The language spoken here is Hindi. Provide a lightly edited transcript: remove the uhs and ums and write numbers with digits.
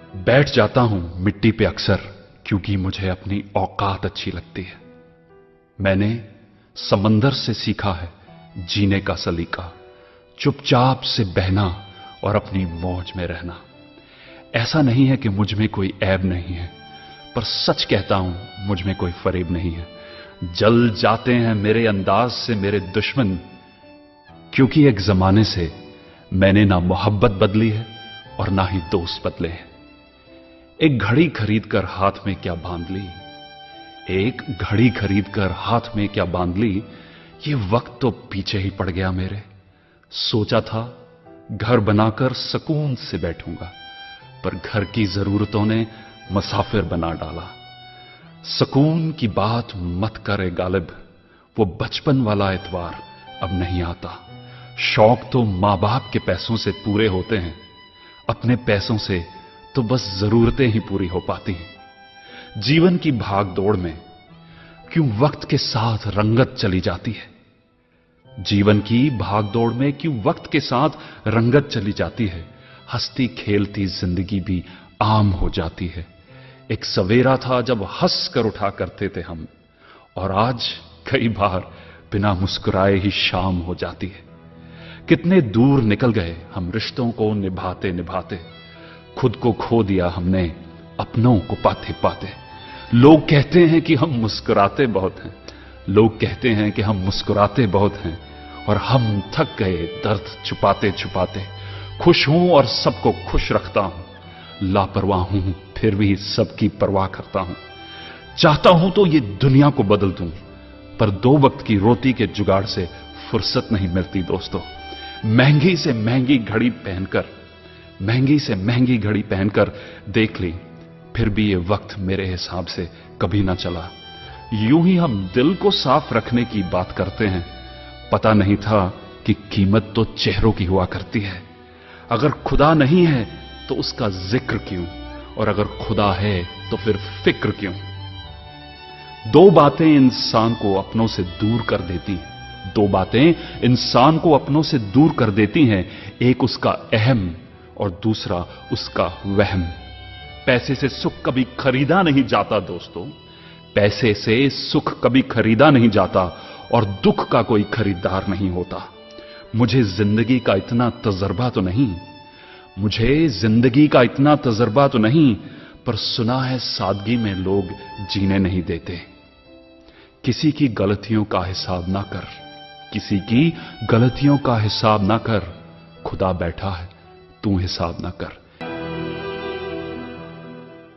बैठ जाता हूं मिट्टी पे अक्सर क्योंकि मुझे अपनी औकात अच्छी लगती है। मैंने समंदर से सीखा है जीने का सलीका, चुपचाप से बहना और अपनी मौज में रहना। ऐसा नहीं है कि मुझ में कोई ऐब नहीं है, पर सच कहता हूं मुझ में कोई फरेब नहीं है। जल जाते हैं मेरे अंदाज से मेरे दुश्मन, क्योंकि एक जमाने से मैंने ना मोहब्बत बदली है और ना ही दोस्त बदले हैं। एक घड़ी खरीद कर हाथ में क्या बांध ली, एक घड़ी खरीद कर हाथ में क्या बांध ली, ये वक्त तो पीछे ही पड़ गया मेरे। सोचा था घर बनाकर सुकून से बैठूंगा, पर घर की जरूरतों ने मुसाफिर बना डाला। सुकून की बात मत करे गालिब, वो बचपन वाला एतवार अब नहीं आता। शौक तो मां बाप के पैसों से पूरे होते हैं, अपने पैसों से तो बस जरूरतें ही पूरी हो पाती हैं। जीवन की भाग दौड़ में क्यों वक्त के साथ रंगत चली जाती है, जीवन की भाग दौड़ में क्यों वक्त के साथ रंगत चली जाती है। हंसती खेलती जिंदगी भी आम हो जाती है। एक सवेरा था जब हंस कर उठा करते थे हम, और आज कई बार बिना मुस्कुराए ही शाम हो जाती है। कितने दूर निकल गए हम रिश्तों को निभाते निभाते, खुद को खो दिया हमने अपनों को पाते पाते। लोग कहते हैं कि हम मुस्कुराते बहुत हैं, लोग कहते हैं कि हम मुस्कुराते बहुत हैं, और हम थक गए दर्द छुपाते छुपाते। खुश हूं और सबको खुश रखता हूं, लापरवाह हूं फिर भी सबकी परवाह करता हूं। चाहता हूं तो ये दुनिया को बदल दूं, पर दो वक्त की रोटी के जुगाड़ से फुर्सत नहीं मिलती दोस्तों। महंगी से महंगी घड़ी पहनकर, महंगी से महंगी घड़ी पहनकर देख ली, फिर भी ये वक्त मेरे हिसाब से कभी ना चला। यूं ही हम दिल को साफ रखने की बात करते हैं, पता नहीं था कि कीमत तो चेहरों की हुआ करती है। अगर खुदा नहीं है तो उसका जिक्र क्यों, और अगर खुदा है तो फिर फिक्र क्यों। दो बातें इंसान को अपनों से दूर कर देती हैं, दो बातें इंसान को अपनों से दूर कर देती हैं, एक उसका अहम और दूसरा उसका वहम। पैसे से सुख कभी खरीदा नहीं जाता दोस्तों, पैसे से सुख कभी खरीदा नहीं जाता, और दुख का कोई खरीदार नहीं होता। मुझे जिंदगी का इतना तजर्बा तो नहीं, मुझे जिंदगी का इतना तजर्बा तो नहीं, पर सुना है सादगी में लोग जीने नहीं देते। किसी की गलतियों का हिसाब ना कर, किसी की गलतियों का हिसाब ना कर, खुदा बैठा है तू हिसाब ना कर।